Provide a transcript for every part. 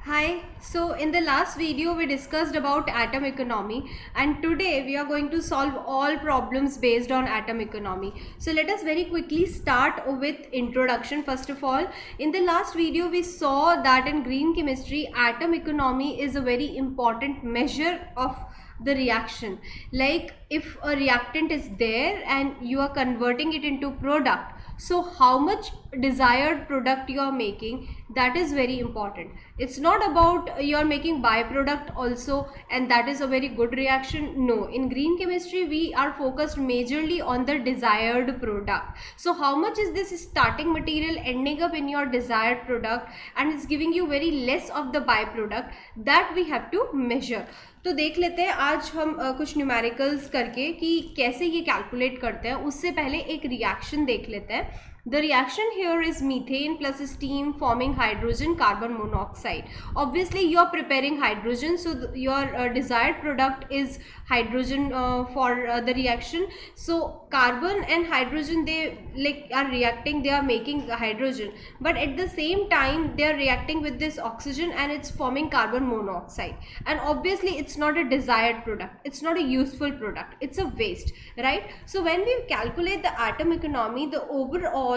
Hi, so in the last video we discussed about atom economy, and today we are going to solve all problems based on atom economy. So let us very quickly start with introduction. First of all, in the last video we saw that in green chemistry atom economy is a very important measure of the reaction. Like if a reactant is there and you are converting it into product, so how much desired product you are making, that is very important. It's not about you are making byproduct also and that is a very good reaction. No, in green chemistry we are focused majorly on the desired product. So how much is this starting material ending up in your desired product and it's giving you very less of the byproduct, that we have to measure. तो देख लेते हैं आज हम कुछ numericals करके कि कैसे ये कैलकुलेट करते हैं. उससे पहले एक रिएक्शन देख लेते हैं. The reaction here is methane plus steam forming hydrogen carbon monoxide. Obviously you are preparing hydrogen, so your desired product is hydrogen for the reaction. So carbon and hydrogen, they are reacting, they are making hydrogen, but at the same time they are reacting with this oxygen and it's forming carbon monoxide, and obviously it's not a desired product, it's not a useful product, it's a waste, right? So when we calculate the atom economy, the overall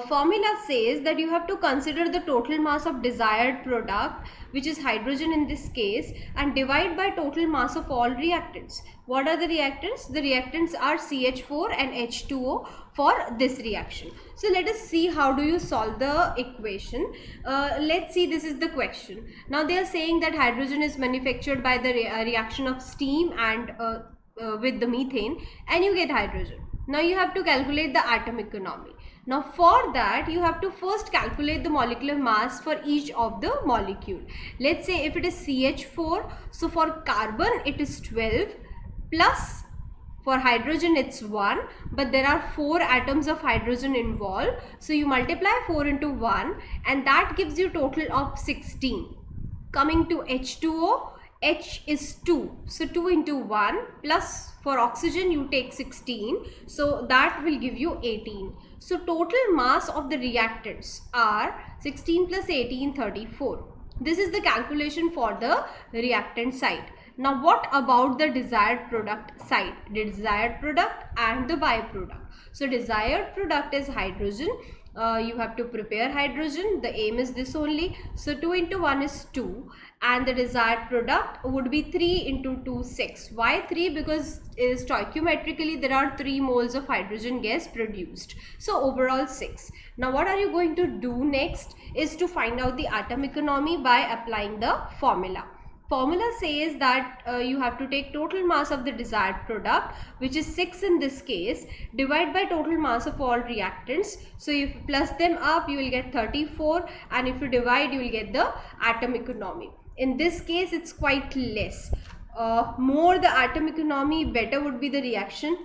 formula says that you have to consider the total mass of desired product, which is hydrogen in this case, and divide by total mass of all reactants. What are the reactants? The reactants are CH4 and H2O for this reaction. So let us see how do you solve the equation. Let's see, this is the question. Now they are saying that hydrogen is manufactured by the reaction of steam and with the methane, and you get hydrogen. Now you have to calculate the atom economy. Now for that you have to first calculate the molecular mass for each of the molecule. Let's say if it is CH4, so for carbon it is 12, plus for hydrogen it's 1, but there are 4 atoms of hydrogen involved, so you multiply 4 into 1 and that gives you total of 16. Coming to H2O, H is 2, so 2 into 1, plus for oxygen you take 16, so that will give you 18. So total mass of the reactants are 16 plus 18, 34. This is the calculation for the reactant side. Now what about the desired product side? The desired product and the byproduct. So desired product is hydrogen. You have to prepare hydrogen, the aim is this only, so 2 into 1 is 2, and the desired product would be 3 into 2, 6. Why 3? Because stoichiometrically there are 3 moles of hydrogen gas produced, so overall 6. Now what are you going to do next is to find out the atom economy by applying the formula. Formula says that you have to take total mass of the desired product, which is 6 in this case, divide by total mass of all reactants. So if you plus them up, you will get 34, and if you divide, you will get the atom economy. In this case, it's quite less. More the atom economy, better would be the reaction.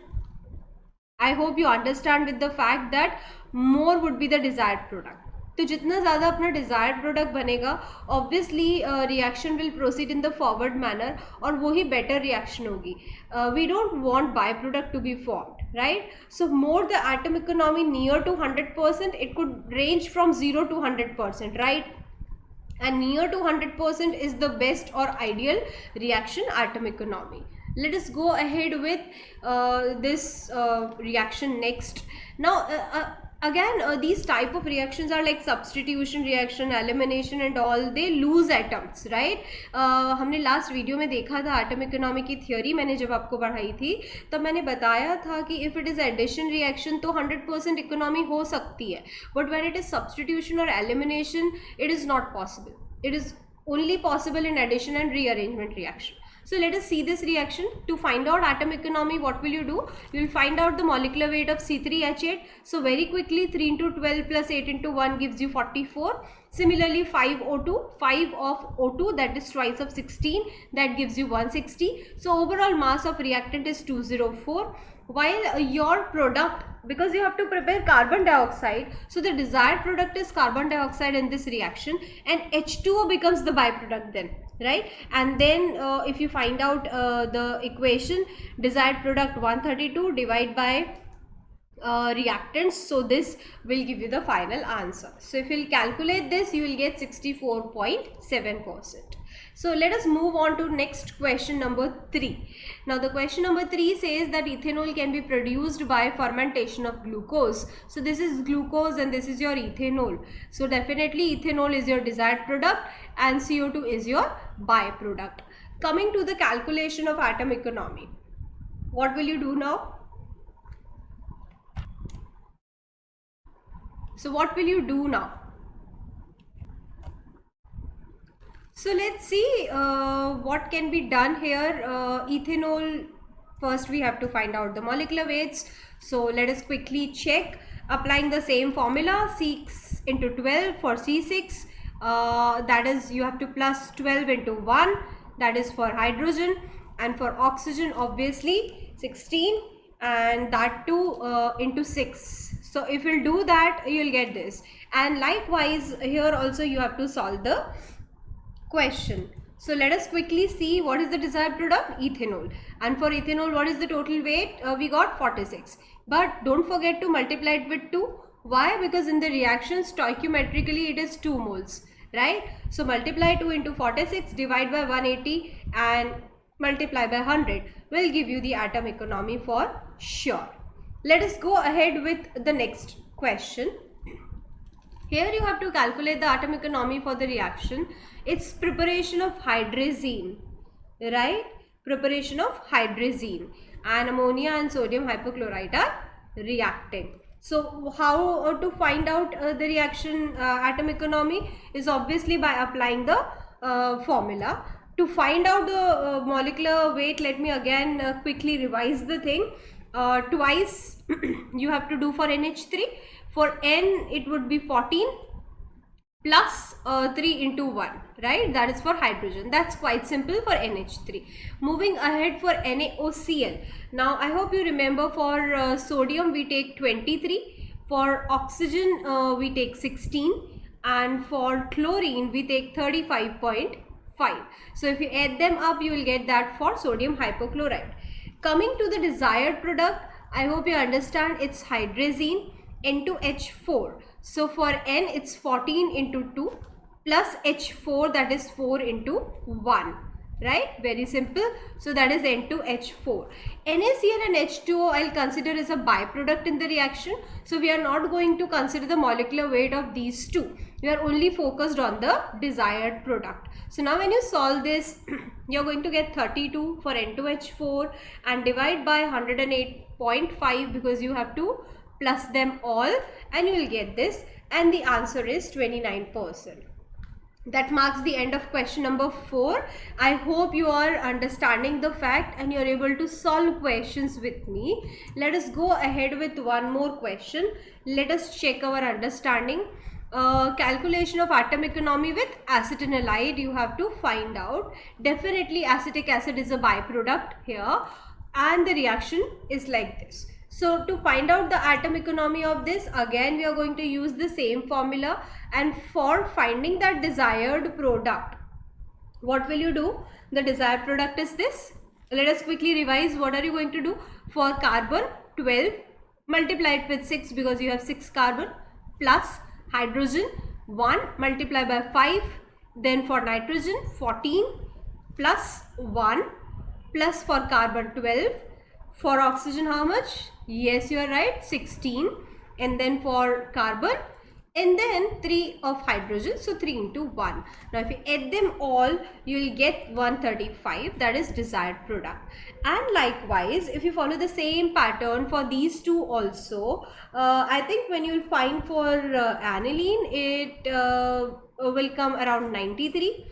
I hope you understand with the fact that more would be the desired product. तो जितना ज़्यादा अपना desired product बनेगा, obviously reaction will proceed in the forward manner और वही better reaction होगी. We don't want by product to be formed, right? So more the atom economy near to 100%, it could range from 0 to 100%, right? And near to 100% is the best or ideal reaction atom economy. Let us go ahead with this reaction next. Now again these type of reactions are like substitution reaction, elimination and all. They lose atoms, right? हमने last video में देखा था atom economy की theory. मैंने जब आपको पढ़ाई थी तब मैंने बताया था कि if it is addition reaction तो 100% इकोनॉमी हो सकती है, but when it is substitution और elimination it is not possible. It is only possible in addition and rearrangement reaction. So let us see this reaction. To find out atom economy, what will you do? You will find out the molecular weight of C3H8. So very quickly, 3 into 12 plus 8 into 1 gives you 44. Similarly, 5O2, 5 of O2, that is twice of 16, that gives you 160. So overall mass of reactant is 204. While your product, because you have to prepare carbon dioxide, so the desired product is carbon dioxide in this reaction, and H2O becomes the byproduct then, right? And then if you find out the equation, desired product 132 divide by reactants, so this will give you the final answer. So if you'll calculate this, you will get 64.7%. So let us move on to next question number 3. Now the question number 3 says that ethanol can be produced by fermentation of glucose. So this is glucose and this is your ethanol. So definitely ethanol is your desired product and CO2 is your byproduct. Coming to the calculation of atom economy, what will you do now? So what will you do now? So let's see what can be done here. Ethanol, first we have to find out the molecular weights. So let us quickly check. Applying the same formula, 6 into 12 for C6, that is you have to plus 12 into 1, that is for hydrogen, and for oxygen obviously 16, and that too into 6. So if you'll do that, you'll get this. And likewise here also you have to solve the question. So let us quickly see what is the desired product, ethanol. And for ethanol, what is the total weight? We got 46. But don't forget to multiply it with 2. Why? Because in the reaction stoichiometrically it is 2 moles, right? So multiply 2 into 46, divide by 180 and multiply by 100 will give you the atom economy for sure. Let us go ahead with the next question. Here you have to calculate the atom economy for the reaction. It's preparation of hydrazine, right? Preparation of hydrazine, and ammonia and sodium hypochlorite are reacting. So how to find out the reaction atom economy is obviously by applying the formula. To find out the molecular weight, let me again quickly revise the thing. Twice you have to do for NH3. For N it would be 14 plus 3 into 1, right? That is for hydrogen. That's quite simple for NH3. Moving ahead for NaOCl. Now I hope you remember for sodium we take 23, for oxygen we take 16, and for chlorine we take 35.5. So if you add them up, you will get that for sodium hypochlorite. Coming to the desired product, I hope you understand it's hydrazine into H4. So for N it's 14 into 2 plus H4, that is 4 into 1, right? Very simple. So that is N2H4. NaCl and H2O I'll consider as a byproduct in the reaction. So we are not going to consider the molecular weight of these two. We are only focused on the desired product. So now when you solve this, you're going to get 32 for N2H4 and divide by 108.5 because you have to plus them all, and you will get this, and the answer is 29%. That marks the end of question number 4. I hope you are understanding the fact and you are able to solve questions with me. Let us go ahead with one more question. Let us check our understanding. Calculation of atom economy with acetanilide you have to find out. Definitely acetic acid is a byproduct here, and the reaction is like this. So to find out the atom economy of this, again we are going to use the same formula, and for finding that desired product, what will you do? The desired product is this. Let us quickly revise. What are you going to do? For carbon 12, multiply it with 6 because you have 6 carbon, plus hydrogen 1, multiply by 5, then for nitrogen 14 plus 1, plus for carbon 12, for oxygen how much? Yes, you are right, 16, and then for carbon, and then 3 of hydrogen, so 3 into 1. Now if you add them all, you will get 135, that is desired product. And likewise, if you follow the same pattern for these two also, I think when you will find for aniline, it will come around 93,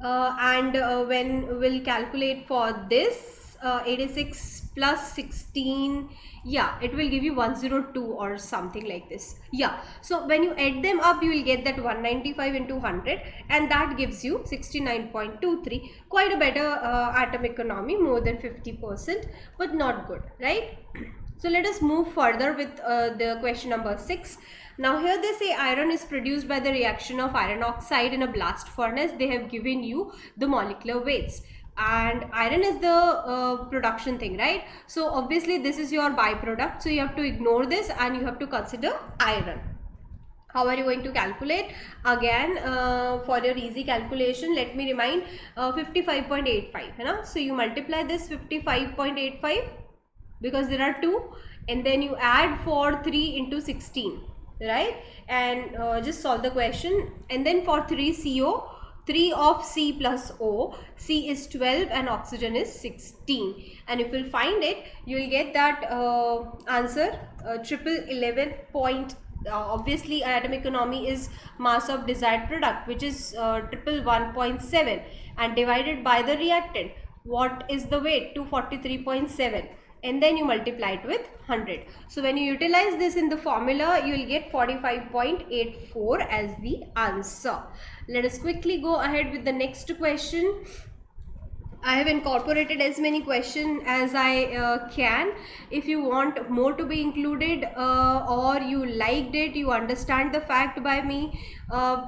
and when we'll calculate for this, 86 plus 16, yeah, it will give you 102 or something like this. Yeah, so when you add them up, you will get that 195 into 100, and that gives you 69.23. Quite a better atom economy, more than 50%, but not good, right? So let us move further with the question number 6. Now here they say iron is produced by the reaction of iron oxide in a blast furnace. They have given you the molecular weights. and iron is the production thing, right? So obviously this is your byproduct, so you have to ignore this and you have to consider iron. How are you going to calculate? Again, for your easy calculation, let me remind 55.85 है ना. So you multiply this 55.85 because there are 2, and then you add for 3 into 16, right? And just solve the question. And then for 3CO, 3 of C plus O, C is 12 and oxygen is 16, and if you'll find it, you will get that answer, triple 11 point. Obviously atomic economy is mass of desired product, which is triple 1.7, and divided by the reactant. What is the weight? 243.7, and then you multiply it with 100. So when you utilize this in the formula, you will get 45.84 as the answer. Let us quickly go ahead with the next question. I have incorporated as many questions as I can. If you want more to be included, or you liked it, you understand the fact by me,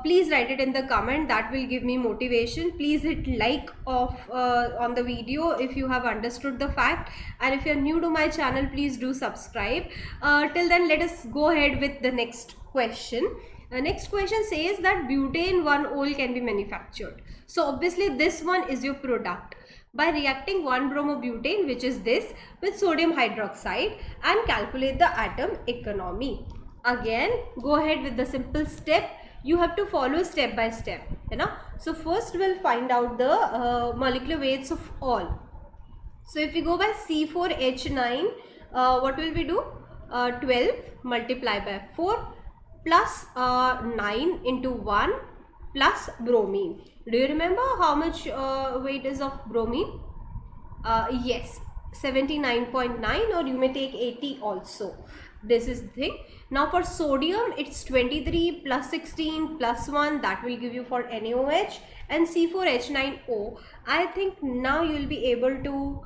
please write it in the comment. That will give me motivation. Please hit like on the video if you have understood the fact, and if you are new to my channel, please do subscribe. Till then, let us go ahead with the next question. The next question says that butane 1-ol can be manufactured. So obviously this one is your product. By reacting 1-bromobutane, which is this, with sodium hydroxide, and calculate the atom economy. Again, go ahead with the simple step. You have to follow step by step, you know. So first we'll find out the molecular weights of all. So if we go by C4H9, what will we do? 12 multiplied by 4 plus 9 into 1 plus bromine. Do you remember how much weight is of bromine? Yes, 79.9, or you may take 80 also. This is the thing. Now for sodium, it's 23 plus 16 plus 1, that will give you for NaOH, and C4H9O. I think now you will be able to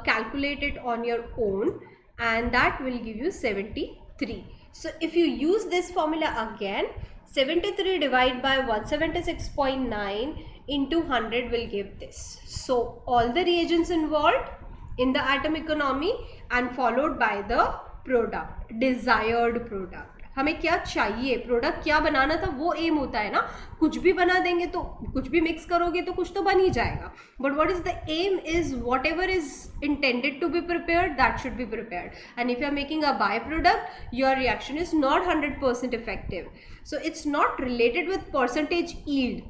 calculate it on your own, and that will give you 73. So if you use this formula again, 73 divided by 176.9 into 100 will give this. So all the reagents involved in the atom economy, and followed by the product, desired product. हमें क्या चाहिए, product क्या बनाना था, वो M होता है ना. कुछ भी बना देंगे तो, कुछ भी मिक्स करोगे तो कुछ तो बन ही जाएगा. But what is the aim is whatever is intended to be prepared, that should be prepared. And if you are making a by product, your reaction is not 100% effective. So it's not related with percentage yield.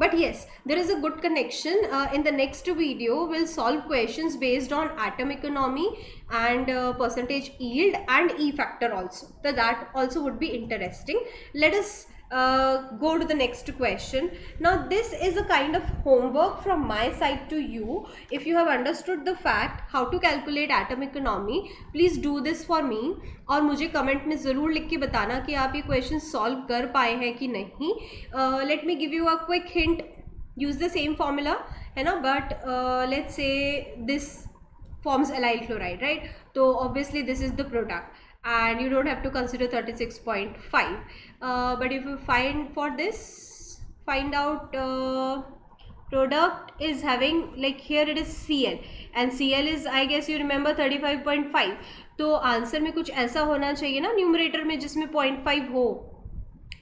But yes, there is a good connection. In the next video, we'll solve questions based on atom economy and percentage yield and E factor also. So that also would be interesting. Let us go to the next question. Now this is a kind of homework from my side to you. If you have understood the fact how to calculate atom economy, please do this for me. और मुझे comment में ज़रूर लिख के बताना कि आप ये क्वेश्चन सॉल्व कर पाए हैं कि नहीं. Let me give you a quick hint. Use the same formula, है ना, but let's say this forms allyl chloride, right? So obviously this is the product, and you don't have to consider 36.5. But if you find out product is having, like here it is Cl, and Cl is, I guess you remember, 35.5. तो answer में कुछ ऐसा होना चाहिए ना numerator में जिसमें 0.5 हो.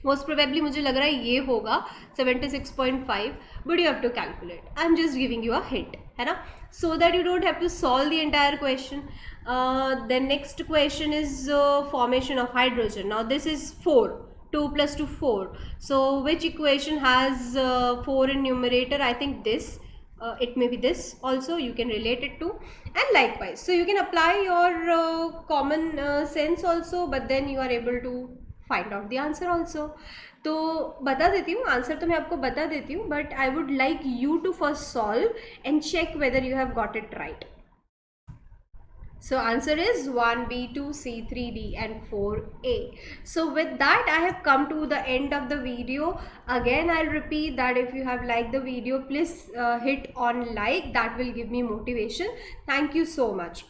मोस्ट प्रोबेबली मुझे लग रहा है ये होगा 76.5, but you have to calculate. I am just giving you a hint, है ना, so that you don't have to solve the entire question. The next question is formation of hydrogen. Now this is 4, 2 plus 2 4. So which equation has 4 in numerator? I think this. It may be this also, you can relate it to, and likewise. So you can apply your common sense also, but then you are able to find out the answer also. तो बता देती हूँ, answer तो मैं आपको बता देती हूँ, but I would like you to first solve and check whether you have got it right. So answer is 1B, 2C, 3D and 4A. So with that, I have come to the end of the video. Again, I'll repeat that if you have liked the video, please hit on like. That will give me motivation. Thank you so much.